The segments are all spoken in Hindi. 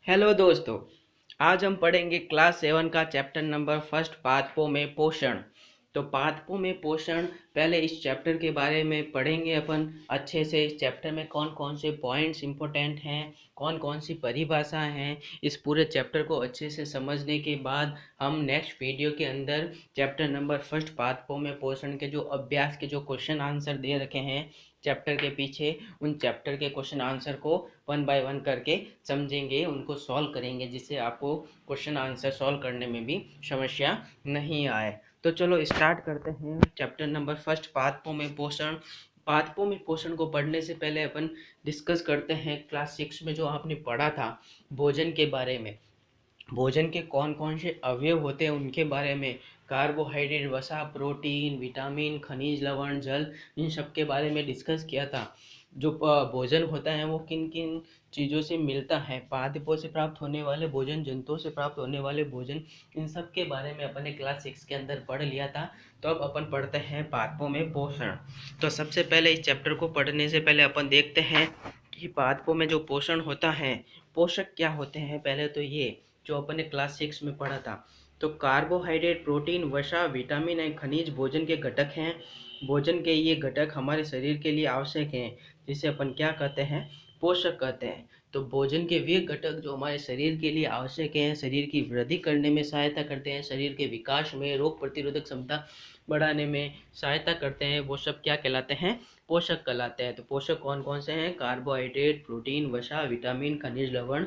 हेलो दोस्तों। आज हम पढ़ेंगे क्लास 7 का चैप्टर नंबर फर्स्ट पादपों में पोषण। तो पादपों में पोषण, पहले इस चैप्टर के बारे में पढ़ेंगे अपन अच्छे से। इस चैप्टर में कौन कौन से पॉइंट्स इंपॉर्टेंट हैं, कौन कौन सी परिभाषाएं हैं, इस पूरे चैप्टर को अच्छे से समझने के बाद हम नेक्स्ट वीडियो के अंदर चैप्टर नंबर फर्स्ट पादपों में पोषण के जो अभ्यास के जो क्वेश्चन आंसर दे रखे हैं चैप्टर के पीछे, उन चैप्टर के क्वेश्चन आंसर को वन बाय वन करके समझेंगे, उनको सॉल्व करेंगे, जिससे आपको क्वेश्चन आंसर सॉल्व करने में भी समस्या नहीं आए। तो चलो स्टार्ट करते हैं चैप्टर नंबर फर्स्ट पादपों में पोषण। पादपों में पोषण को पढ़ने से पहले अपन डिस्कस करते हैं क्लास 6 में जो आपने पढ़ा था भोजन के बारे में। भोजन के कौन कौन से अवयव होते हैं उनके बारे में, कार्बोहाइड्रेट, वसा, प्रोटीन, विटामिन, खनिज, लवण, जल, इन सब के बारे में डिस्कस किया था। जो भोजन होता है वो किन किन चीज़ों से मिलता है, पादपों से प्राप्त होने वाले भोजन, जंतुओं से प्राप्त होने वाले भोजन, इन सब के बारे में अपन ने क्लास 6 के अंदर पढ़ लिया था। तो अब अपन पढ़ते हैं पादपों में पोषण। तो सबसे पहले इस चैप्टर को पढ़ने से पहले अपन देखते हैं कि पादपों में जो पोषण होता है, पोषक क्या होते हैं। पहले तो ये जो अपन ने क्लास 6 में पढ़ा था, तो कार्बोहाइड्रेट, प्रोटीन, वसा, विटामिन एंड खनिज भोजन के घटक हैं। भोजन के ये घटक हमारे शरीर के लिए आवश्यक हैं, जिसे अपन क्या कहते हैं, पोषक कहते हैं। तो भोजन के वे घटक जो हमारे शरीर के लिए आवश्यक हैं, शरीर की वृद्धि करने में सहायता करते हैं, शरीर के विकास में, रोग प्रतिरोधक क्षमता बढ़ाने में सहायता करते हैं, वो सब क्या कहलाते हैं, पोषक कहलाते हैं। तो पोषक कौन कौन से हैं, कार्बोहाइड्रेट, प्रोटीन, वसा, विटामिन, खनिज, लवण,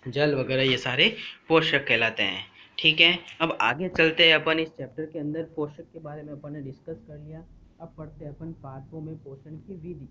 जल वगैरह, ये सारे पोषक कहलाते हैं। ठीक है, अब आगे चलते हैं अपन इस चैप्टर के अंदर। पोषक के बारे में अपन ने डिस्कस कर लिया। अब पढ़ते हैं अपन पादपों में पोषण की विधि।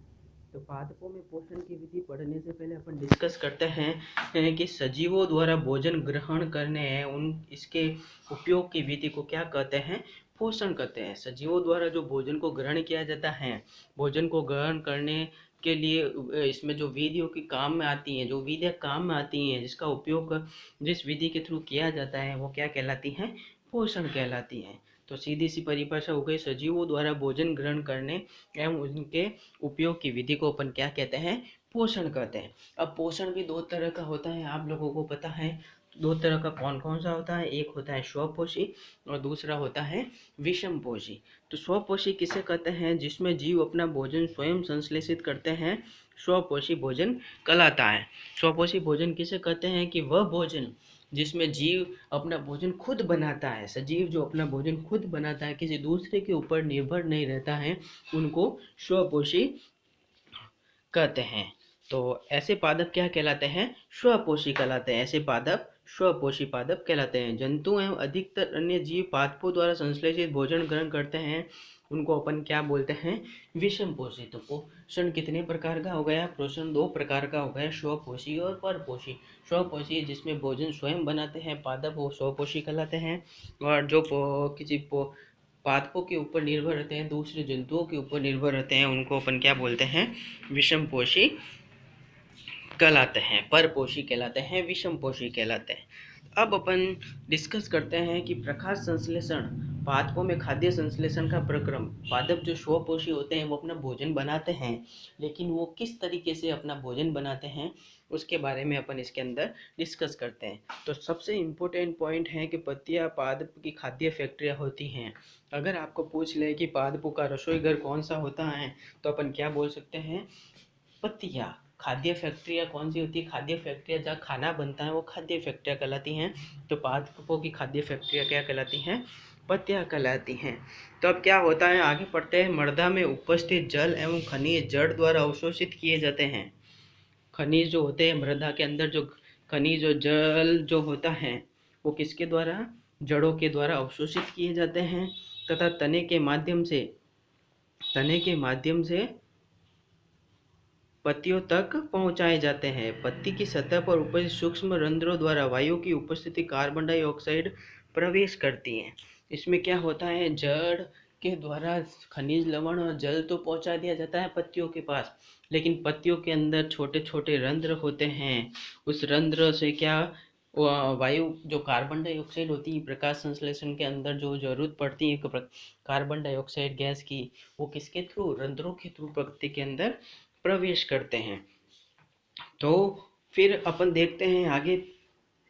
तो पादपों में पोषण की विधि पढ़ने से पहले अपन डिस्कस करते हैं कि सजीवों द्वारा भोजन ग्रहण करने हैं उन इसके उपयोग की विधि को क्या कहते हैं, पोषण कहते हैं। सजीवों द्वारा जो भोजन को ग्रहण किया जाता है, भोजन को ग्रहण करने के लिए इसमें जो विधियों की काम में आती हैं, जो विधियाँ काम में आती हैं, जिसका उपयोग जिस विधि के थ्रू किया जाता है, वो क्या कहलाती हैं, पोषण कहलाती हैं। तो सीधी सी परिभाषा हो गई, सजीवों द्वारा भोजन ग्रहण करने एवं उनके उपयोग की विधि को अपन क्या कहते हैं, पोषण कहते हैं। अब पोषण भी दो तरह का होता है, आप लोगों को पता है। दो तरह का कौन कौन सा होता है, एक होता है स्वपोषी और दूसरा होता है विषमपोषी। तो स्वपोषी किसे कहते हैं, जिसमें जीव अपना भोजन स्वयं संश्लेषित करते हैं, स्वपोषी भोजन कहलाता है। स्वपोषी भोजन किसे कहते हैं कि वह भोजन जिसमें जीव अपना भोजन खुद बनाता है, सजीव जो अपना भोजन खुद बनाता है, किसी दूसरे के ऊपर निर्भर नहीं रहता है, उनको स्वपोषी कहते हैं। तो ऐसे पादप क्या कहलाते हैं, स्वपोषी कहलाते हैं। ऐसे पादप स्वपोषी पादप कहलाते हैं। जंतु एवं अधिकतर अन्य जीव पादपों द्वारा संश्लेषित भोजन ग्रहण करते हैं, उनको अपन क्या बोलते हैं, विषमपोषी। तो पोषण कितने प्रकार का हो गया, पोषण दो प्रकार का हो गया, स्वपोषी और परपोषी। स्वपोषी जिसमें भोजन स्वयं बनाते हैं पादप, वो स्वपोषी कहलाते हैं। और जो किसी पादपों के ऊपर निर्भर रहते हैं, दूसरे जंतुओं के ऊपर निर्भर रहते हैं, उनको अपन क्या बोलते हैं, विषमपोषी कहलाते हैं, परपोषी कहलाते हैं, विषमपोषी कहलाते हैं। अब अपन डिस्कस करते हैं कि प्रकाश संश्लेषण, पादपों में खाद्य संश्लेषण का प्रक्रम। पादप जो स्वपोषी होते हैं वो अपना भोजन बनाते हैं, लेकिन वो किस तरीके से अपना भोजन बनाते हैं उसके बारे में अपन इसके अंदर डिस्कस करते हैं। तो सबसे इम्पोर्टेंट पॉइंट है कि पत्तियां पादप की खाद्य फैक्ट्रियां होती हैं। अगर आपको पूछ ले कि पादपों का रसोई घर कौन सा होता है, तो अपन क्या बोल सकते हैं, पत्तियां। खाद्य फैक्ट्रियाँ कौन सी होती है, खाद्य फैक्ट्रियाँ जहाँ खाना बनता है वो खाद्य फैक्ट्रियाँ कहलाती हैं। तो पादपों की खाद्य फैक्ट्रियाँ क्या कहलाती हैं, पत्तियाँ कहलाती हैं। तो अब क्या होता है, आगे पढ़ते हैं। मृदा में उपस्थित जल एवं खनिज जड़ द्वारा अवशोषित किए जाते हैं। खनिज जो होते हैं मृदा के अंदर, जो खनिज और जल जो होता है, वो किसके द्वारा, जड़ों के द्वारा अवशोषित किए जाते हैं, तथा तने के माध्यम से पत्तियों तक पहुंचाए जाते हैं। पत्ती की सतह पर उपस्थित सूक्ष्म रंध्रों द्वारा वायु की उपस्थिति कार्बन डाइऑक्साइड प्रवेश करती है। इसमें क्या होता है, जड़ के द्वारा खनिज, लवण और जल तो पहुंचा दिया जाता है पत्तियों के पास, लेकिन पत्तियों के अंदर छोटे छोटे रंध्र होते हैं। उस रंध्र से क्या, वायु जो कार्बन डाइऑक्साइड होती है, प्रकाश संश्लेषण के अंदर जो जरूरत पड़ती है कार्बन डाइऑक्साइड गैस की, वो किसके थ्रू, रंध्रों के थ्रू पत्ती के अंदर प्रवेश करते हैं। तो फिर अपन देखते हैं आगे।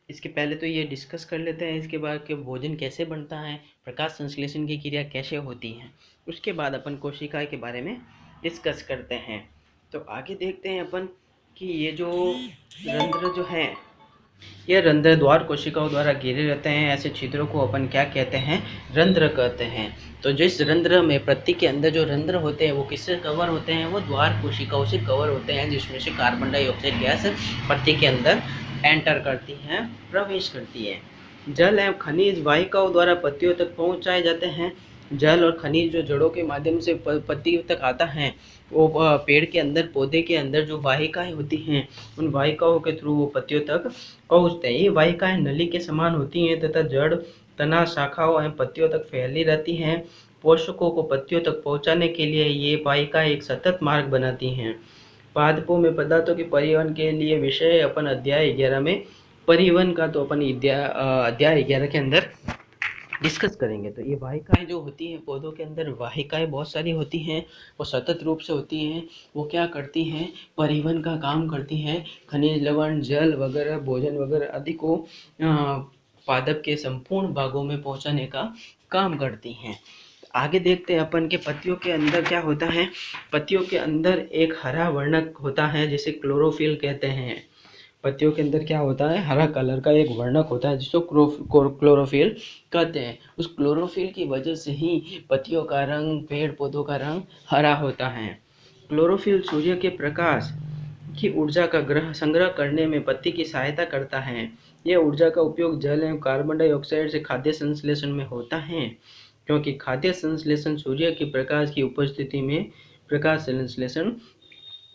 इसके पहले तो ये डिस्कस कर लेते हैं इसके बाद कि भोजन कैसे बनता है, प्रकाश संश्लेषण की क्रिया कैसे होती है, उसके बाद अपन कोशिका के बारे में डिस्कस करते हैं। तो आगे देखते हैं अपन कि ये जो रंध्र जो है, ये रंध्र द्वार कोशिकाओं द्वारा घिरे रहते हैं। ऐसे छिद्रों को अपन क्या कहते हैं, रंध्र कहते हैं। तो जिस रंध्र में पत्ती के अंदर जो रंध्र होते हैं वो किससे कवर होते हैं, वो द्वार कोशिकाओं से कवर होते हैं, जिसमें से कार्बन डाइऑक्साइड गैस पत्ती के अंदर एंटर करती हैं, प्रवेश करती है। जल एवं खनिज वाहिकाओं द्वारा पत्तियों तक पहुंचाए जाते हैं। जल और खनिज जो जड़ों के माध्यम से पत्ती तक आता है, वो पेड़ के अंदर, पौधे के अंदर जो वाहिकाएं होती हैं, उन वाहिकाओं के थ्रू वो पत्तियों तक पहुंचते हैं। ये वाहिकाएं नली के समान होती हैं तथा जड़, तना, शाखाओं एवं पत्तियों तक फैली रहती हैं। पोषकों को पत्तियों तक पहुंचाने के लिए ये वाहिकाएं एक सतत मार्ग बनाती हैं। पादपों में पदार्थों के परिवहन के लिए विषय अपन अध्याय 11 में परिवहन का तो अपन अध्याय 11 के अंदर डिस्कस करेंगे। तो ये वाहिकाएं जो होती हैं, पौधों के अंदर वाहिकाएं बहुत सारी होती हैं, वो सतत रूप से होती हैं। वो क्या करती हैं, परिवहन का काम करती हैं। खनिज, लवण, जल वगैरह, भोजन वगैरह आदि को पादप के संपूर्ण भागों में पहुंचाने का काम करती हैं। आगे देखते हैं अपन के पत्तियों के अंदर क्या होता है। पत्तियों के अंदर एक हरा वर्णक होता है जिसे क्लोरोफिल कहते हैं। पत्तियों के अंदर क्या होता है, हरा कलर का एक वर्णक होता है जिसको क्लोरोफिल कहते हैं। उस क्लोरोफिल की वजह से ही पत्तियों का रंग, पेड़ पौधों का रंग हरा होता है। क्लोरोफिल सूर्य के प्रकाश की ऊर्जा का संग्रह करने में पत्ती की सहायता करता है। यह ऊर्जा का उपयोग जल एवं कार्बन डाइऑक्साइड से खाद्य संश्लेषण में होता है, क्योंकि खाद्य संश्लेषण सूर्य के प्रकाश की उपस्थिति में प्रकाश संश्लेषण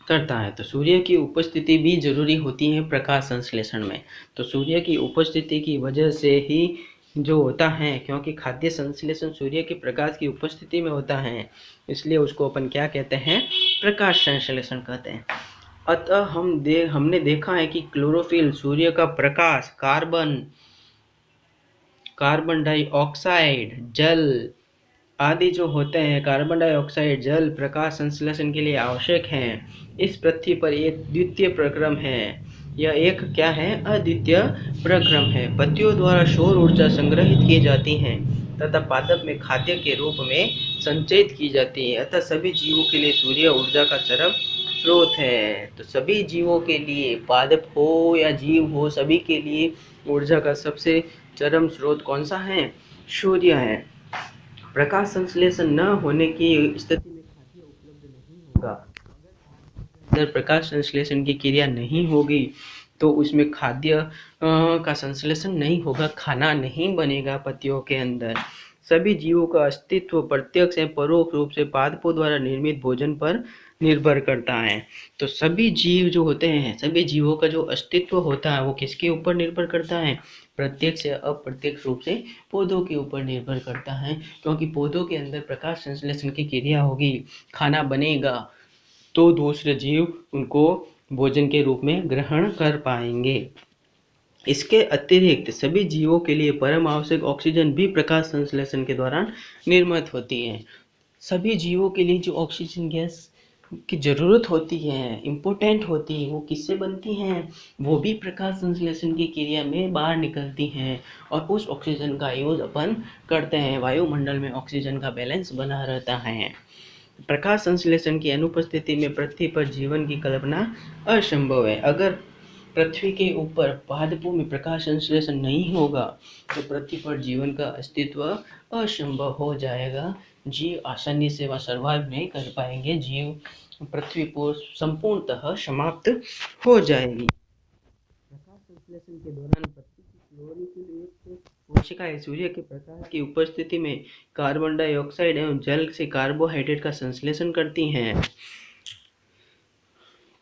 करता है। तो सूर्य की उपस्थिति भी जरूरी होती है प्रकाश संश्लेषण में। तो सूर्य की उपस्थिति की वजह से ही जो होता है, क्योंकि खाद्य संश्लेषण सूर्य के प्रकाश की उपस्थिति में होता है, इसलिए उसको अपन क्या कहते हैं, प्रकाश संश्लेषण कहते हैं। अतः हमने देखा है कि क्लोरोफिल सूर्य का प्रकाश, कार्बन डाइऑक्साइड, जल आदि जो होते हैं, कार्बन डाइऑक्साइड, जल प्रकाश संश्लेषण के लिए आवश्यक हैं। इस पृथ्वी पर एक द्वितीय प्रक्रम है। यह एक क्या है, अद्वितीय प्रक्रम है। पत्तियों द्वारा सौर ऊर्जा संग्रहित की जाती है तथा पादप में खाद्य के रूप में संचयित की जाती है। अतः सभी जीवों के लिए सूर्य ऊर्जा का चरम स्रोत है। तो सभी जीवों के लिए, पादप हो या जीव हो, सभी के लिए ऊर्जा का सबसे चरम स्रोत कौन सा है, सूर्य है। प्रकाश संश्लेषण न होने की स्थिति में खाद्य उपलब्ध नहीं होगा। अगर प्रकाश संश्लेषण की क्रिया नहीं होगी तो उसमें खाद्य का संश्लेषण नहीं होगा, खाना नहीं बनेगा पत्तियों के अंदर। सभी जीवों का अस्तित्व प्रत्यक्ष या परोक्ष रूप से पादपों द्वारा निर्मित भोजन पर निर्भर करता है। तो सभी जीव जो होते हैं, सभी जीवों का जो अस्तित्व होता है वो किसके ऊपर निर्भर करता है, प्रत्यक्ष या अप्रत्यक्ष रूप से पौधों के ऊपर निर्भर करता है। क्योंकि पौधों के अंदर प्रकाश संश्लेषण की क्रिया होगी, खाना बनेगा, तो दूसरे जीव उनको भोजन के रूप में ग्रहण कर पाएंगे। इसके अतिरिक्त सभी जीवों के लिए परम आवश्यक ऑक्सीजन भी प्रकाश संश्लेषण के दौरान निर्मित होती है। सभी जीवों के लिए जो ऑक्सीजन गैस की ज़रूरत होती है, इम्पोर्टेंट होती है, वो किससे बनती हैं, वो भी प्रकाश संश्लेषण की क्रिया में बाहर निकलती हैं और उस ऑक्सीजन का यूज अपन करते हैं। वायुमंडल में ऑक्सीजन का बैलेंस बना रहता है। प्रकाश संश्लेषण की अनुपस्थिति में पृथ्वी पर जीवन की कल्पना असंभव है। अगर पृथ्वी के ऊपर पादपों में प्रकाश संश्लेषण नहीं होगा तो पृथ्वी पर जीवन का अस्तित्व असंभव हो जाएगा। जीव आसानी से वह सर्वाइव नहीं कर पाएंगे, जीव पृथ्वी पर संपूर्णतः समाप्त हो जाएगी। प्रकाश संश्लेषण के दौरान पृथ्वी की क्लोरोफिल कोशिकाएं सूर्य के प्रकाश की उपस्थिति में कार्बन डाइऑक्साइड एवं जल से कार्बोहाइड्रेट का संश्लेषण करती हैं।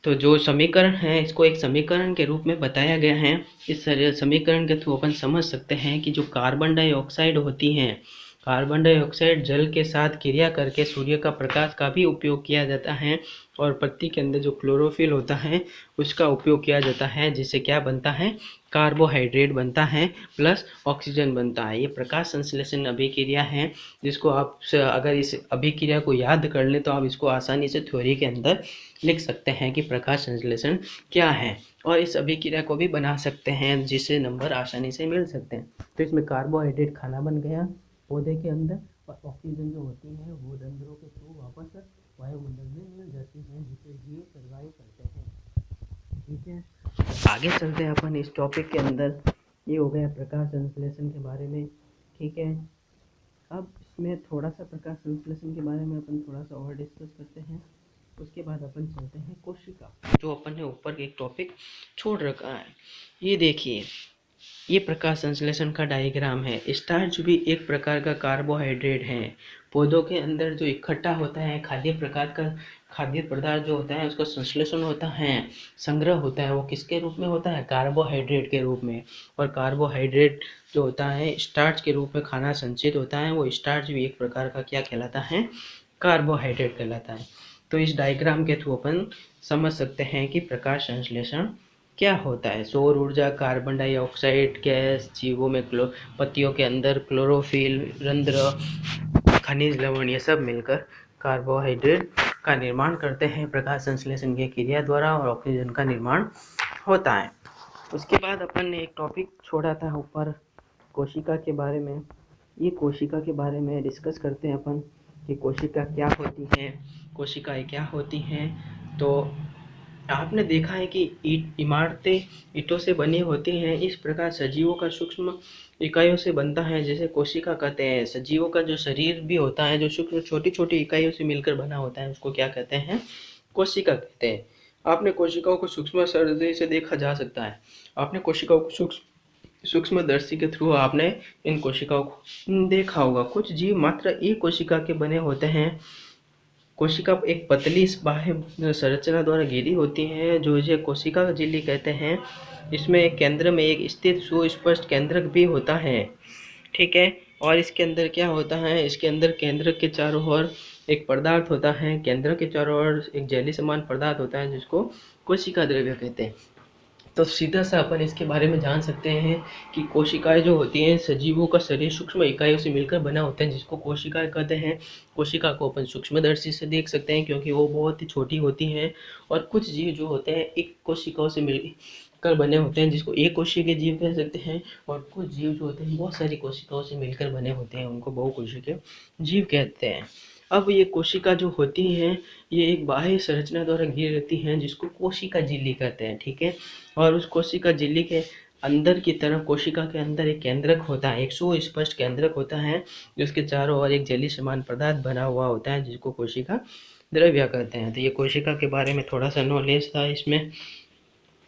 तो जो समीकरण है, इसको एक समीकरण के रूप में बताया गया है। इस समीकरण के थ्रू अपन समझ सकते हैं कि जो कार्बन डाइऑक्साइड होती हैं, कार्बन डाइऑक्साइड जल के साथ क्रिया करके सूर्य का प्रकाश का भी उपयोग किया जाता है और पत्ती के अंदर जो क्लोरोफिल होता है उसका उपयोग किया जाता है, जिससे क्या बनता है, कार्बोहाइड्रेट बनता है प्लस ऑक्सीजन बनता है। ये प्रकाश संश्लेषण अभिक्रिया है, जिसको आप अगर इस अभिक्रिया को याद कर लें तो आप इसको आसानी से थ्योरी के अंदर लिख सकते हैं कि प्रकाश संश्लेषण क्या है, और इस अभिक्रिया को भी बना सकते हैं जिससे नंबर आसानी से मिल सकते हैं। तो इसमें कार्बोहाइड्रेट खाना बन गया पौधे के अंदर, और ऑक्सीजन जो होती है वो रंध्रों के थ्रू वापस वायुमंडल में मिल जाती है, जिससे जीव सर्वाइव करते हैं। ठीक है, आगे चलते हैं अपन इस टॉपिक के अंदर। ये हो गया प्रकाश संश्लेषण के बारे में। ठीक है, अब इसमें थोड़ा सा प्रकाश संश्लेषण के बारे में अपन थोड़ा सा और डिस्कस करते हैं। उसके बाद अपन चलते हैं कोशिका, जो अपन ने ऊपर एक टॉपिक छोड़ रखा है। ये देखिए, ये प्रकाश संश्लेषण का डायग्राम है। स्टार्च भी एक प्रकार का कार्बोहाइड्रेट है। पौधों के अंदर जो इकट्ठा होता है खाद्य प्रकार का खाद्य पदार्थ जो होता है उसका संश्लेषण होता है, संग्रह होता है, वो किसके रूप में होता है, कार्बोहाइड्रेट के रूप में। और कार्बोहाइड्रेट जो होता है स्टार्च के रूप में खाना संचित होता है, वो स्टार्च भी एक प्रकार का क्या कहलाता है, कार्बोहाइड्रेट कहलाता है। तो इस डायग्राम के थ्रू अपन समझ सकते हैं कि प्रकाश संश्लेषण क्या होता है। सौर ऊर्जा, कार्बन डाइऑक्साइड गैस, जीवों में पत्तियों के अंदर क्लोरोफिल, रंध्र, खनिज लवण, ये सब मिलकर कार्बोहाइड्रेट का निर्माण करते हैं प्रकाश संश्लेषण की क्रिया द्वारा, और ऑक्सीजन का निर्माण होता है। उसके बाद अपन ने एक टॉपिक छोड़ा था ऊपर कोशिका के बारे में। ये कोशिका के बारे में डिस्कस करते हैं अपन कि कोशिका क्या होती हैं, कोशिकाएं क्या होती हैं। तो आपने देखा है कि इमारतें ईंटों से बनी होती हैं, इस प्रकार सजीवों का सूक्ष्म इकाइयों से बनता है, जैसे कोशिका कहते हैं। सजीवों का जो शरीर भी होता है जो सूक्ष्म छोटी छोटी इकाइयों से मिलकर बना होता है उसको क्या कहते हैं, कोशिका कहते हैं। आपने कोशिकाओं को सूक्ष्म दृष्टि से देखा जा सकता है। आपने कोशिकाओं को सूक्ष्मदर्शी के थ्रू आपने इन कोशिकाओं को देखा होगा। कुछ जीव मात्र एक कोशिका के बने होते हैं। कोशिका एक पतली बाह्य संरचना द्वारा घिरी होती है, जो इसे कोशिका झिल्ली कहते हैं। इसमें केंद्र में एक स्थित सुस्पष्ट केंद्रक भी होता है। ठीक है, और इसके अंदर क्या होता है, इसके अंदर केंद्रक के चारों ओर एक पदार्थ होता है, केंद्रक के चारों ओर एक जेली समान पदार्थ होता है जिसको कोशिका द्रव्य कहते हैं। तो सीधा सा अपन इसके बारे में जान सकते हैं कि कोशिकाएं जो होती हैं सजीवों का शरीर सूक्ष्म इकाइयों से मिलकर बना होता है, जिसको कोशिकाएं कहते हैं। कोशिका को अपन सूक्ष्मदर्शी से देख सकते हैं क्योंकि वो बहुत ही छोटी होती हैं। और कुछ जीव जो होते हैं एक कोशिकाओं से मिलकर बने होते हैं, जिसको एक कोशिकीय जीव कह सकते हैं। और कुछ जीव जो होते हैं बहुत सारी कोशिकाओं से मिलकर बने होते हैं, उनको बहुकोशिकीय जीव कहते हैं। अब ये कोशिका जो होती हैं ये एक बाह्य संरचना द्वारा घिरी रहती हैं, जिसको कोशिका झिल्ली कहते हैं। ठीक है, और उस कोशिका झिल्ली के अंदर की तरफ कोशिका के अंदर एक केंद्रक होता है, एक सुस्पष्ट केंद्रक होता है, जिसके चारों ओर एक जेली समान पदार्थ बना हुआ होता है, जिसको कोशिका द्रव्य कहते हैं। तो ये कोशिका के बारे में थोड़ा सा नॉलेज था इसमें।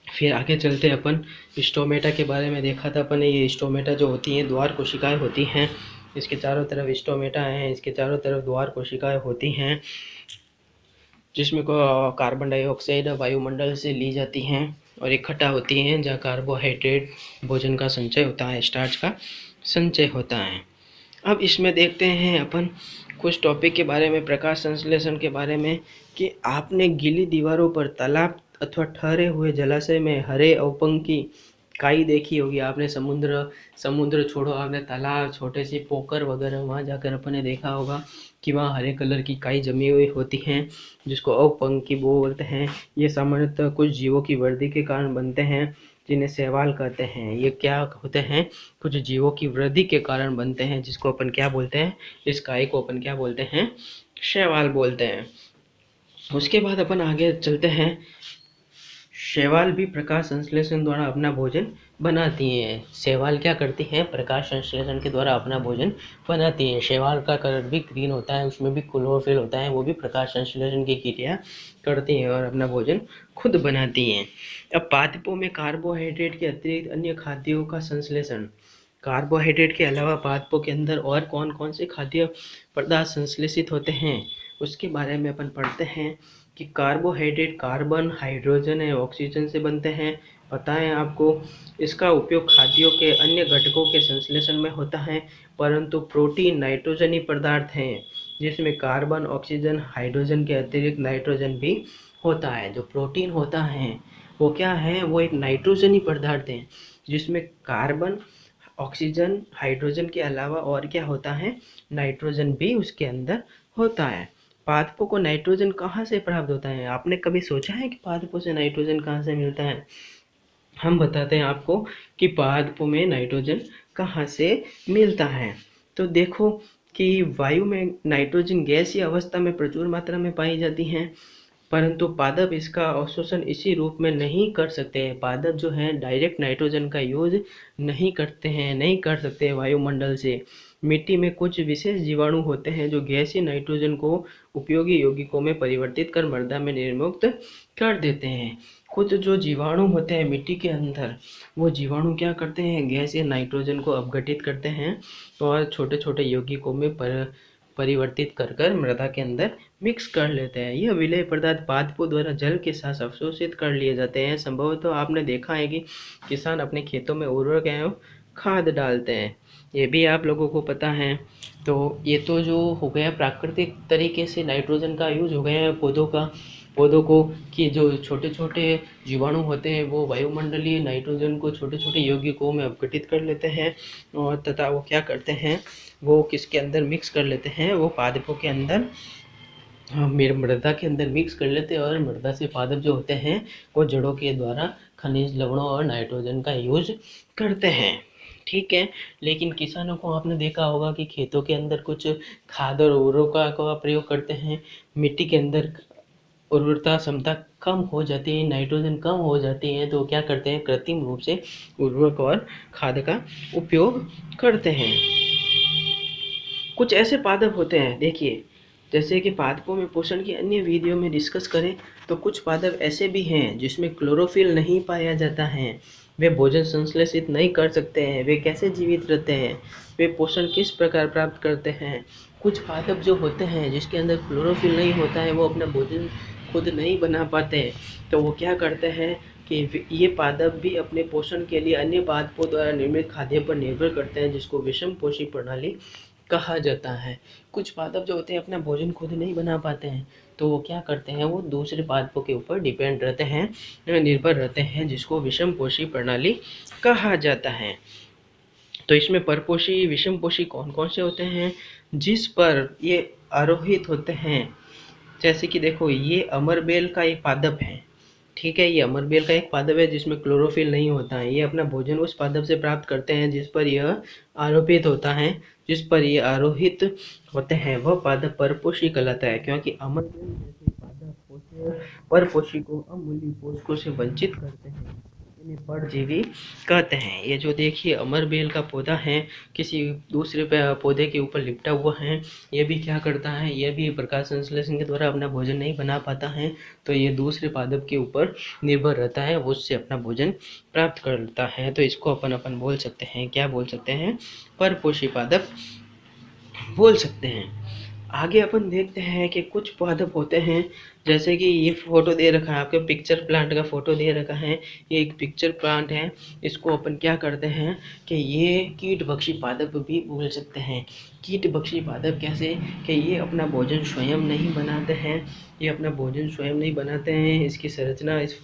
फिर आगे चलते अपन स्टोमेटा के बारे में देखा था अपन ने। ये स्टोमेटा जो होती हैं द्वार कोशिकाएं होती हैं, इसके चारों तरफ स्टोमेटा हैं, इसके चारों तरफ द्वार कोशिकाएं होती हैं, जिसमें को कार्बन डाइऑक्साइड वायुमंडल से ली जाती हैं और इकट्ठा होती हैं, जहाँ कार्बोहाइड्रेट भोजन का संचय होता है, स्टार्च का संचय होता है। अब इसमें देखते हैं अपन कुछ टॉपिक के बारे में, प्रकाश संश्लेषण के बारे में, कि आपने गीली दीवारों पर तालाब अथवा ठहरे हुए जलाशय में हरे अवपंखी काई देखी होगी। आपने समुद्र छोड़ो, आपने तालाब, छोटे से पोखर वगैरह वहाँ जाकर अपन ने देखा होगा कि वहाँ हरे कलर की काई जमी हुई होती हैं, जिसको अवपंखी बोलते हैं। ये सामान्यतः कुछ जीवों की वृद्धि के कारण बनते हैं, जिन्हें शैवाल कहते हैं। ये क्या होते हैं, कुछ जीवों की वृद्धि के कारण बनते हैं, जिसको अपन क्या बोलते हैं, इस काई को अपन क्या बोलते हैं, शैवाल बोलते हैं। उसके बाद अपन आगे चलते हैं। शैवाल भी प्रकाश संश्लेषण द्वारा अपना भोजन बनाती हैं। शैवाल क्या करती हैं, प्रकाश संश्लेषण के द्वारा अपना भोजन बनाती हैं। शैवाल का कलर भी ग्रीन होता है, उसमें भी क्लोरोफिल होता है, वो भी प्रकाश संश्लेषण की क्रिया करती हैं और अपना भोजन खुद बनाती हैं। अब पादपों में कार्बोहाइड्रेट के अतिरिक्त अन्य खाद्यों का संश्लेषण। कार्बोहाइड्रेट के अलावा पादपों के अंदर और कौन कौन से खाद्य पदार्थ संश्लेषित होते हैं उसके बारे में अपन पढ़ते हैं कि कार्बोहाइड्रेट कार्बन, हाइड्रोजन और ऑक्सीजन से बनते हैं। पता है आपको। इसका उपयोग खाद्यों के अन्य घटकों के संश्लेषण में होता है, परंतु प्रोटीन नाइट्रोजनी पदार्थ हैं जिसमें कार्बन, ऑक्सीजन, हाइड्रोजन के अतिरिक्त नाइट्रोजन भी होता है। जो प्रोटीन होता है वो क्या है, वो एक नाइट्रोजनी पदार्थ है जिसमें कार्बन, ऑक्सीजन, हाइड्रोजन के अलावा और क्या होता है, नाइट्रोजन भी उसके अंदर होता है। पादपों को नाइट्रोजन कहाँ से प्राप्त होता है? आपने कभी सोचा है कि पादपों से नाइट्रोजन कहाँ से मिलता है? हम बताते हैं आपको कि पादपों में नाइट्रोजन कहाँ से मिलता है। तो देखो कि वायु में नाइट्रोजन गैसीय अवस्था में प्रचुर मात्रा में पाई जाती है, परंतु पादप इसका अवशोषण इसी रूप में नहीं कर सकते हैं। पादप जो है डायरेक्ट नाइट्रोजन का यूज नहीं करते हैं, नहीं कर सकते वायुमंडल से। मिट्टी में कुछ विशेष जीवाणु होते हैं जो गैसीय नाइट्रोजन को उपयोगी यौगिकों में परिवर्तित कर मृदा में निर्मुक्त कर देते हैं। कुछ जो जीवाणु होते हैं मिट्टी के अंदर, वो जीवाणु क्या करते हैं, गैसीय नाइट्रोजन को अपघटित करते हैं और छोटे छोटे यौगिकों में परिवर्तित कर कर मृदा के अंदर मिक्स कर लेते हैं। यह विलेय पदार्थ पादपों द्वारा जल के साथ अवशोषित कर लिए जाते हैं। संभवतः आपने देखा है कि किसान अपने खेतों में उर्वरक एवं खाद डालते हैं, ये भी आप लोगों को पता है। तो ये तो जो हो गया प्राकृतिक तरीके से नाइट्रोजन का यूज हो गया है पौधों को, कि जो छोटे छोटे जीवाणु होते हैं वो वायुमंडलीय नाइट्रोजन को छोटे छोटे यौगिकों में अपघटित कर लेते हैं और तथा वो क्या करते हैं, वो किसके अंदर मिक्स कर लेते हैं, वो पादपों के अंदर, मृदा के अंदर मिक्स कर लेते हैं और मृदा से पादप जो होते हैं वो जड़ों के द्वारा खनिज लवणों और नाइट्रोजन का यूज करते हैं। ठीक है, लेकिन किसानों को आपने देखा होगा कि खेतों के अंदर कुछ खाद और उर्वरकों का प्रयोग करते हैं, मिट्टी के अंदर उर्वरता क्षमता कम हो जाती है, नाइट्रोजन कम हो जाती है, तो क्या करते हैं, कृत्रिम रूप से उर्वरक और खाद का उपयोग करते हैं। कुछ ऐसे पादप होते हैं, देखिए, जैसे कि पादपों में पोषण की अन्य वीडियो में डिस्कस करें तो कुछ पादप ऐसे भी हैं जिसमें क्लोरोफिल नहीं पाया जाता है। वे भोजन संश्लेषित नहीं कर सकते हैं। वे कैसे जीवित रहते हैं, वे पोषण किस प्रकार प्राप्त करते हैं? कुछ पादप जो होते हैं जिसके अंदर क्लोरोफिल नहीं होता है, वो अपना भोजन खुद नहीं बना पाते, तो वो क्या करते हैं कि ये पादप भी अपने पोषण के लिए अन्य पादपों द्वारा निर्मित खाद्य पर निर्भर करते हैं, जिसको विषम पोषी प्रणाली कहा जाता है। कुछ पादप जो होते हैं अपना भोजन खुद नहीं बना पाते हैं, तो वो क्या करते हैं, वो दूसरे पादपों के ऊपर डिपेंड रहते हैं, निर्भर रहते हैं, जिसको विषम पोषी प्रणाली कहा जाता है। तो इसमें परपोषी, विषम पोषी कौन कौन से होते हैं, जिस पर ये आरोहित होते हैं? जैसे कि देखो, ये अमरबेल का एक पादप है, ठीक है, ये अमरबेल का एक पादप है जिसमें क्लोरोफिल नहीं होता है। ये अपना भोजन उस पादप से प्राप्त करते हैं जिस पर यह आरोपित होता है, जिस पर ये आरोहित होते हैं, वह पादप परपोषी कहलाता है, क्योंकि अमरबेल जैसे पादप परपोषी को अमूल्य पोषकों से वंचित करते हैं, इन्हें परजीवी कहते हैं। ये जो देखिए अमरबेल का पौधा है, किसी दूसरे पौधे के ऊपर लिपटा हुआ है, ये भी क्या करता है, ये भी प्रकाश संश्लेषण के द्वारा अपना भोजन नहीं बना पाता है, तो ये दूसरे पादप के ऊपर निर्भर रहता है, उससे अपना भोजन प्राप्त करता है। तो इसको अपन बोल सकते हैं, क्या बोल सकते हैं, परपोषी पादप बोल सकते हैं। आगे अपन देखते हैं कि कुछ पादप होते हैं, जैसे कि ये फोटो दे रखा है आपके, पिक्चर प्लांट का फोटो दे रखा है, ये एक पिक्चर प्लांट है। इसको अपन क्या करते हैं कि ये कीट भक्षी पादप भी बोल सकते हैं। कीट भक्षी पादप कैसे, कि ये अपना भोजन स्वयं नहीं बनाते हैं, ये अपना भोजन स्वयं नहीं बनाते हैं। इसकी संरचना, इस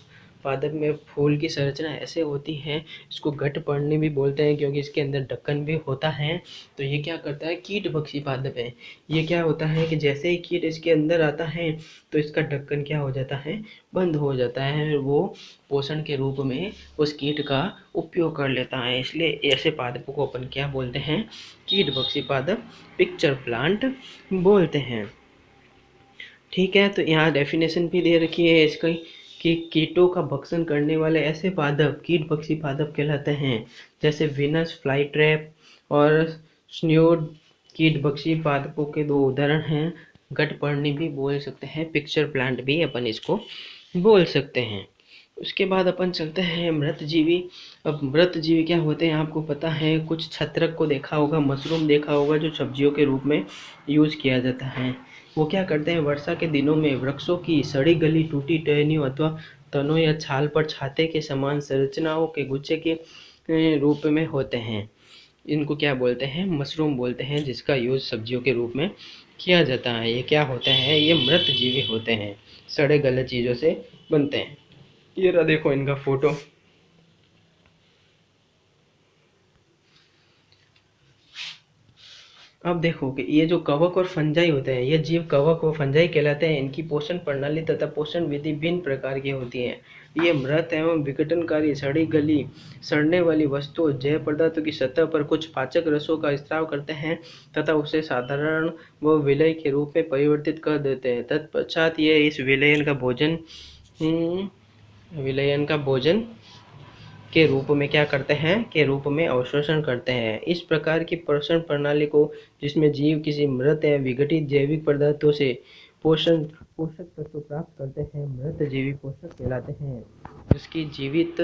पादप में फूल की संरचना ऐसे होती है, इसको घटपर्णी भी बोलते हैं क्योंकि इसके अंदर ढक्कन भी होता है। तो ये क्या करता है, कीट भक्षी पादप है। ये क्या होता है कि जैसे ही कीट इसके अंदर आता है तो इसका ढक्कन क्या हो जाता है, बंद हो जाता है, वो पोषण के रूप में उस कीट का उपयोग कर लेता है। इसलिए ऐसे पादपों को अपन क्या बोलते हैं, कीट भक्षी पादप, पिक्चर प्लांट बोलते हैं। ठीक है, तो यहाँ डेफिनेशन भी दे रखी है इसकी कि कीटों का भक्षण करने वाले ऐसे पादप कीट भक्षी पादप कहलाते हैं। जैसे विनस फ्लाई ट्रैप और स्न्योड कीट भक्षी पादपों के दो उदाहरण हैं। घटपर्णी भी बोल सकते हैं, पिक्चर प्लांट भी अपन इसको बोल सकते हैं। उसके बाद अपन चलते हैं मृतजीवी। अब मृतजीवी क्या होते हैं आपको पता है, कुछ छत्रक को देखा होगा, मशरूम देखा होगा, जो सब्जियों के रूप में यूज़ किया जाता है। वो क्या करते हैं, वर्षा के दिनों में वृक्षों की सड़ी गली टूटी टहनियों अथवा तनों या छाल पर छाते के समान संरचनाओं के गुच्छे के रूप में होते हैं। इनको क्या बोलते हैं? मशरूम बोलते हैं, जिसका यूज सब्जियों के रूप में किया जाता है। ये क्या होते हैं? ये मृत जीवी होते हैं, सड़े गले चीज़ों से बनते हैं। ये रहा, देखो इनका फोटो। अब देखो कि ये जो कवक और फंजाई होते हैं, ये जीव कवक और फंजाई कहलाते हैं। इनकी पोषण प्रणाली तथा पोषण विधि भिन्न प्रकार की होती है। ये मृत एवं विघटनकारी, सड़ी गली, सड़ने वाली वस्तुओं, जैव पदार्थों की सतह पर कुछ पाचक रसों का स्राव करते हैं तथा उसे साधारण व विलय के रूप में परिवर्तित कर देते हैं। तत्पश्चात ये इस विलयन का भोजन के रूप में क्या करते हैं? के रूप में अवशोषण करते हैं। इस प्रकार की पोषण प्रणाली को, जिसमें जीव किसी मृत या विघटित जैविक पदार्थों से पोषक तत्व प्राप्त करते हैं, मृत जीवी पोषक कहलाते हैं। जिसकी जीवित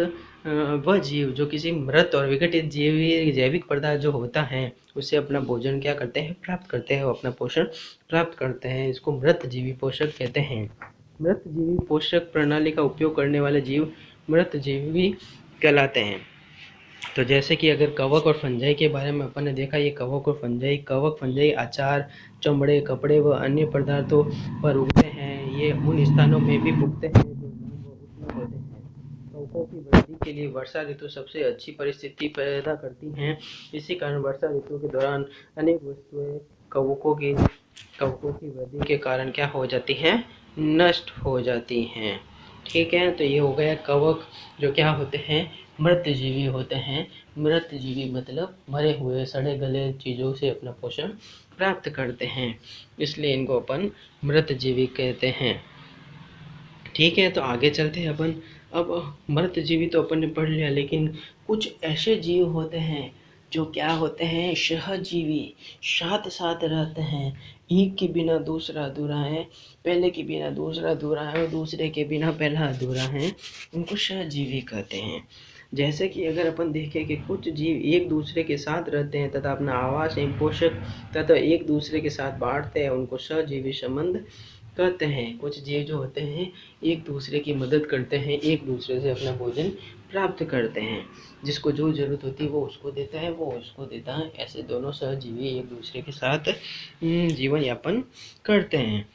वह जीव जो किसी मृत और विघटित जैविक पदार्थ जो होता है उससे अपना भोजन क्या करते हैं? प्राप्त करते हैं, अपना पोषण प्राप्त करते हैं। इसको मृत जीवी पोषक कहते हैं। मृत जीवी पोषक प्रणाली का उपयोग करने वाले जीव मृत जीवी कहलाते हैं। तो जैसे कि अगर कवक और फंजाई के बारे में अपन ने देखा, ये कवक फंजाई अचार, चमड़े, कपड़े व अन्य पदार्थों पर उगते हैं। ये उन स्थानों में भी उगते हैं जो नम व उष्ण होते हैं। कवकों की वृद्धि के लिए वर्षा ऋतु सबसे अच्छी परिस्थिति पैदा करती हैं। इसी कारण वर्षा ऋतु के दौरान अनेक वस्तुएं कवकों की वृद्धि के कारण क्या हो जाती हैं? नष्ट हो जाती हैं। ठीक है, तो ये हो गया कवक, जो क्या होते हैं? मृत जीवी होते हैं। मृत जीवी मतलब मरे हुए, सड़े गले चीज़ों से अपना पोषण प्राप्त करते हैं, इसलिए इनको अपन मृत जीवी कहते हैं। ठीक है, तो आगे चलते हैं अपन। अब मृत जीवी तो अपन ने पढ़ लिया, लेकिन कुछ ऐसे जीव होते हैं जो क्या होते हैं? सहजीवी, साथ साथ रहते हैं। एक के बिना दूसरा अधूरा है, पहले के बिना दूसरा अधूरा है और दूसरे के बिना पहला अधूरा है। उनको सहजीवी कहते हैं। जैसे कि अगर अपन देखें कि कुछ जीव एक दूसरे के साथ रहते हैं तथा अपना आवास एवं पोषक तथा एक दूसरे के साथ बांटते हैं, उनको सहजीवी संबंध कहते हैं। कुछ जीव जो होते हैं एक दूसरे की मदद करते हैं, एक दूसरे से अपना भोजन प्राप्त करते हैं। जिसको जो जरूरत होती है वो उसको देता है, वो उसको देता है। ऐसे दोनों सहजीवी एक दूसरे के साथ जीवन यापन करते हैं।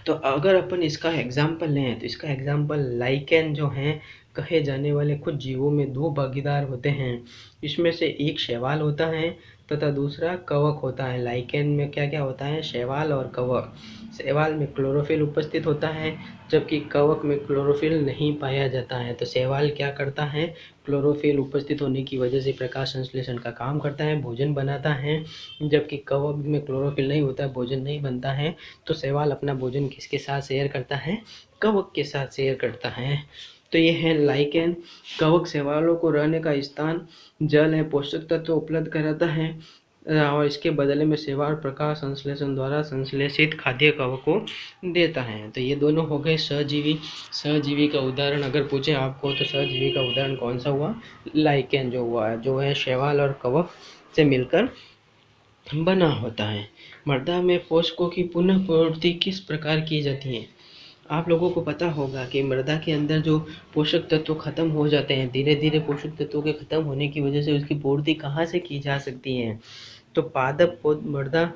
तो अगर अपन इसका एग्जाम्पल लें तो इसका एग्जाम्पल लाइकेन जो हैं कहे जाने वाले कुछ जीवों में दो भागीदार होते हैं। इसमें से एक शैवाल होता है तथा दूसरा कवक होता है। लाइकेन में क्या क्या होता है? शैवाल और कवक। शैवाल में क्लोरोफिल उपस्थित होता है, जबकि कवक में क्लोरोफिल नहीं पाया जाता है। तो शैवाल क्या करता है? क्लोरोफिल उपस्थित होने की वजह से प्रकाश संश्लेषण का काम करता है, भोजन बनाता है। जबकि कवक में क्लोरोफिल नहीं होता, भोजन नहीं बनता है। तो शैवाल अपना भोजन किसके साथ शेयर करता है? कवक के साथ शेयर करता है। तो ये है लाइकेन। कवक शैवालों को रहने का स्थान, जल है, पोषक तत्व उपलब्ध कराता है और इसके बदले में शैवाल प्रकाश संश्लेषण द्वारा संश्लेषित खाद्य कवक को देता है। तो ये दोनों हो गए सहजीवी। सहजीवी का उदाहरण अगर पूछे आपको तो सहजीवी का उदाहरण कौन सा हुआ? लाइकेन जो हुआ, जो है शैवाल और कवक से मिलकर बना होता है। मृदा में पोषकों की पुनः पूर्ति किस प्रकार की जाती है? आप लोगों को पता होगा कि मृदा के अंदर जो पोषक तत्व खत्म हो जाते हैं, धीरे धीरे पोषक तत्वों के खत्म होने की वजह से उसकी पूर्ति कहाँ से की जा सकती है? तो पादप मृदा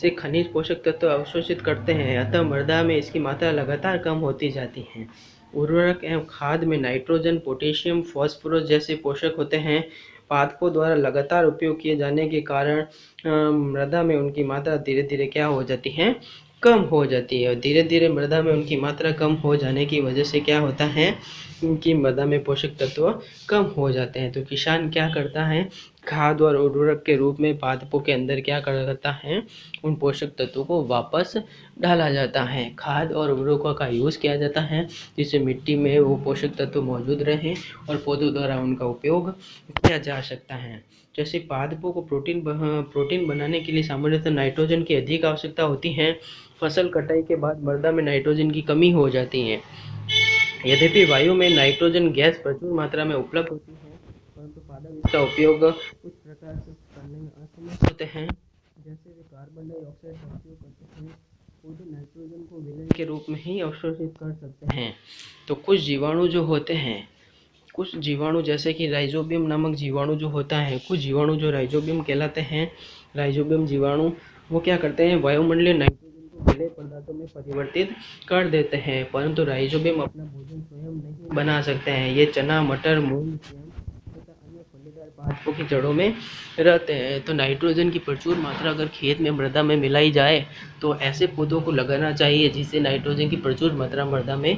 से खनिज पोषक तत्व अवशोषित करते हैं, अतः मृदा में इसकी मात्रा लगातार कम होती जाती है। उर्वरक एवं खाद में नाइट्रोजन, पोटेशियम, फास्फोरस जैसे पोषक होते हैं। पादपों द्वारा लगातार उपयोग किए जाने के कारण मृदा में उनकी मात्रा धीरे धीरे क्या हो जाती है? कम हो जाती है। और धीरे धीरे मृदा में उनकी मात्रा कम हो जाने की वजह से क्या होता है? उनकी मृदा में पोषक तत्व कम हो जाते हैं। तो किसान क्या करता है? खाद और उर्वरक के रूप में पादपों के अंदर क्या करता है? उन पोषक तत्वों को वापस डाला जाता है। खाद और उर्वरकों का यूज़ किया जाता है जिससे मिट्टी में वो पोषक तत्व मौजूद रहे और पौधों द्वारा उनका उपयोग किया जा सकता है। जैसे पादपों को प्रोटीन बनाने के लिए सामान्यतः नाइट्रोजन की अधिक आवश्यकता होती है। फसल कटाई के बाद मृदा में नाइट्रोजन की कमी हो जाती है। यद्यपि वायु में नाइट्रोजन गैस प्रचुर मात्रा में उपलब्ध होती है, परंतु पादप इसका उपयोग कुछ प्रकार से करने में असमर्थ होते हैं। जैसे वे कार्बन डाइऑक्साइड का उपयोग करते हैं पौधे नाइट्रोजन को विलेन के रूप में ही अवशोषित कर सकते हैं। तो कुछ जीवाणु जो होते हैं, कुछ जीवाणु जैसे कि राइजोबियम नामक जीवाणु जो होता है, कुछ जीवाणु जो राइजोबियम कहलाते हैं, राइजोबियम जीवाणु वो क्या करते हैं, वायुमंडलीय नाइट्रोजन को विलेय पदार्थों में परिवर्तित कर देते हैं, परंतु राइजोबियम अपना भोजन स्वयं नहीं बना सकते हैं। ये चना, मटर, मूंग, तथा अन्य फलीदार पादपों की जड़ों में रहते हैं। तो नाइट्रोजन की प्रचुर मात्रा अगर खेत में मृदा में मिलाई जाए तो ऐसे पौधों को लगाना चाहिए जिससे नाइट्रोजन की प्रचुर मात्रा मृदा में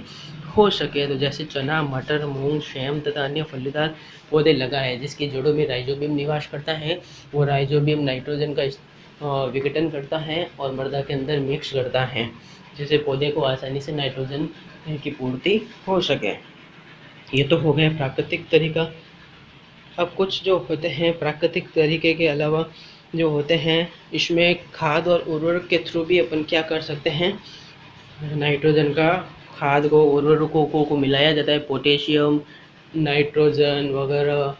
हो सके। तो जैसे चना, मटर, मूंग, सेम तथा अन्य फलीदार पौधे लगाएं जिसकी जड़ों में राइजोबियम निवास करता है। वो राइजोबियम नाइट्रोजन का विघटन करता है और मृदा के अंदर मिक्स करता है, जिससे पौधे को आसानी से नाइट्रोजन की पूर्ति हो सके। ये तो हो गया प्राकृतिक तरीका। अब कुछ जो होते हैं प्राकृतिक तरीके के अलावा जो होते हैं, इसमें खाद और उर्वरक के थ्रू भी अपन क्या कर सकते हैं, नाइट्रोजन का खाद को, उर्वरकों को मिलाया जाता है। पोटेशियम, नाइट्रोजन वगैरह,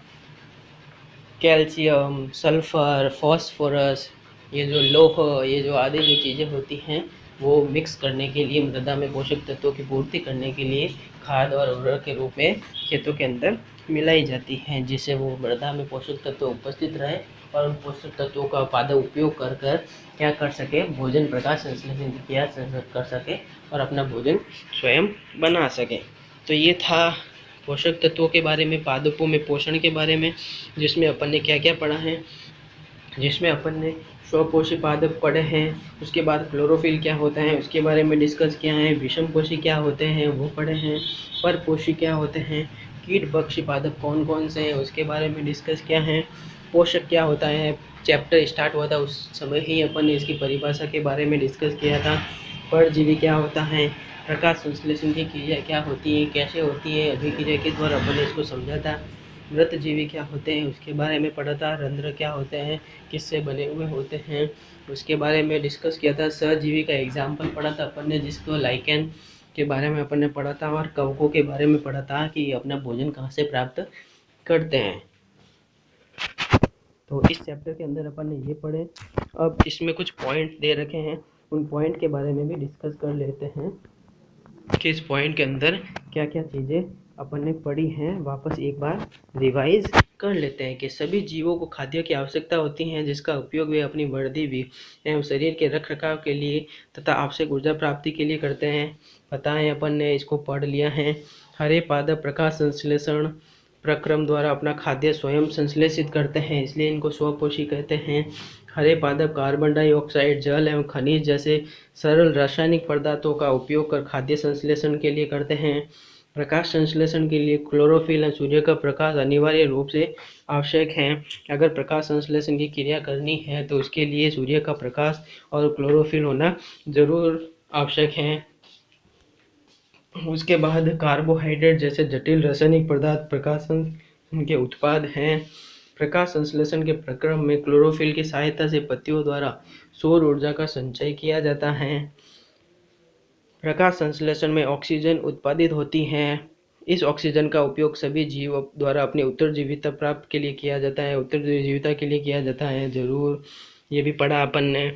कैल्शियम, सल्फर, फॉस्फोरस, ये जो लौह, ये जो आदि जो चीज़ें होती हैं वो मिक्स करने के लिए, मृदा में पोषक तत्वों की पूर्ति करने के लिए खाद और उर्वरक के रूप में खेतों के अंदर मिलाई जाती हैं, जिससे वो मृदा में पोषक तत्व उपस्थित रहे और उन पोषक तत्वों का पादप उपयोग कर कर क्या कर सके, भोजन प्रकाश संश्लेषण की क्रिया कर सके और अपना भोजन स्वयं बना सके। तो ये था पोषक तत्वों के बारे में, पादपों में पोषण के बारे में, जिसमें अपन ने क्या क्या पढ़ा है, जिसमें अपन ने स्वपोषी पादप पढ़े हैं। उसके बाद क्लोरोफिल क्या होता है उसके बारे में डिस्कस किया है। विषमपोषी क्या होते हैं वो पढ़े हैं। परपोषी क्या होते हैं, कीटभक्षी पादप कौन कौन से हैं उसके बारे में डिस्कस किया है। पोषक क्या होता है, चैप्टर स्टार्ट हुआ था उस समय ही अपन ने इसकी परिभाषा के बारे में डिस्कस किया था। परजीवी क्या होता है, प्रकाश संश्लेषण की क्रिया क्या होती है, कैसे होती है, अभिक्रिया के द्वारा अपन ने इसको समझा था। मृतजीवी क्या होते हैं उसके बारे में पढ़ा था। रंध्र क्या होते हैं, किससे बने हुए होते हैं उसके बारे में डिस्कस किया था। सहजीवी का एग्जाम्पल पढ़ा था अपन ने, जिसको लाइकेन के बारे में अपन ने पढ़ा था, और कवकों के बारे में पढ़ा था कि अपना भोजन कहाँ से प्राप्त करते हैं। तो इस चैप्टर के अंदर अपन ने ये पढ़े। अब इसमें कुछ पॉइंट दे रखे हैं, उन पॉइंट के बारे में भी डिस्कस कर लेते हैं कि इस पॉइंट के अंदर क्या क्या चीज़ें अपन ने पढ़ी हैं। वापस एक बार रिवाइज कर लेते हैं कि सभी जीवों को खाद्य की आवश्यकता होती है, जिसका उपयोग वे अपनी वृद्धि भी एवं शरीर के रख रखाव के लिए तथा आवश्यक ऊर्जा प्राप्ति के लिए करते हैं। पता है अपन ने इसको पढ़ लिया है। हरे पादप प्रकाश संश्लेषण प्रक्रम द्वारा अपना खाद्य स्वयं संश्लेषित करते हैं, इसलिए इनको स्वपोषी कहते हैं। हरे पादप कार्बन डाइऑक्साइड, जल एवं खनिज जैसे सरल रासायनिक पदार्थों का उपयोग कर खाद्य संश्लेषण के लिए करते हैं। प्रकाश संश्लेषण के लिए क्लोरोफिल और सूर्य का प्रकाश अनिवार्य रूप से आवश्यक है। अगर प्रकाश संश्लेषण की क्रिया करनी है तो उसके लिए सूर्य का प्रकाश और क्लोरोफिल होना जरूर आवश्यक है। उसके बाद कार्बोहाइड्रेट जैसे जटिल रासायनिक पदार्थ प्रकाश संश्लेषण के उत्पाद हैं। प्रकाश संश्लेषण के प्रक्रम में क्लोरोफिल की सहायता से पत्तियों द्वारा सौर ऊर्जा का संचय किया जाता है। प्रकाश संश्लेषण में ऑक्सीजन उत्पादित होती है। इस ऑक्सीजन का उपयोग सभी जीवों द्वारा अपनी उत्तरजीविता प्राप्त के लिए किया जाता है, उत्तरजीविता के लिए किया जाता है, जरूर ये भी पढ़ा अपन ने।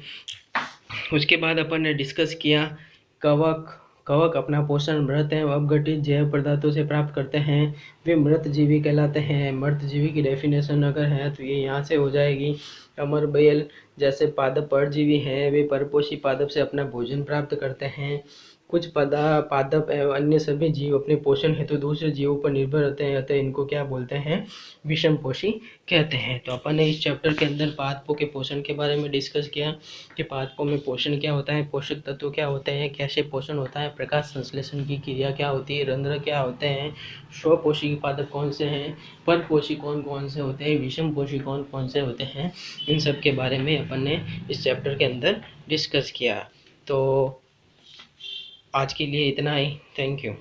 उसके बाद अपन ने डिस्कस किया कवक अपना पोषण मृत एवं अपघटित जैव पदार्थों से प्राप्त करते हैं, वे मृतजीवी कहलाते हैं। मृतजीवी की डेफिनेशन अगर है तो ये यहाँ से हो जाएगी। अमर बैल जैसे पादप परजीवी हैं, वे परपोषी पादप से अपना भोजन प्राप्त करते हैं। कुछ पादप एवं अन्य सभी जीव अपने पोषण हेतु दूसरे जीवों पर निर्भर रहते हैं, अतः इनको क्या बोलते हैं, विषमपोषी कहते हैं। तो अपन ने इस चैप्टर के अंदर पादपों के पोषण के बारे में डिस्कस किया कि पादपों में पोषण क्या होता है, पोषक तत्व क्या होते हैं, कैसे पोषण होता है, प्रकाश संश्लेषण की क्रिया क्या होती है, रंध्र क्या होते हैं, स्वपोषी पादप कौन से हैं, परपोषी कौन कौन से होते हैं, विषमपोषी कौन कौन से होते हैं, इन सब के बारे में अपन ने इस चैप्टर के अंदर डिस्कस किया। तो आज के लिए इतना ही। Thank you.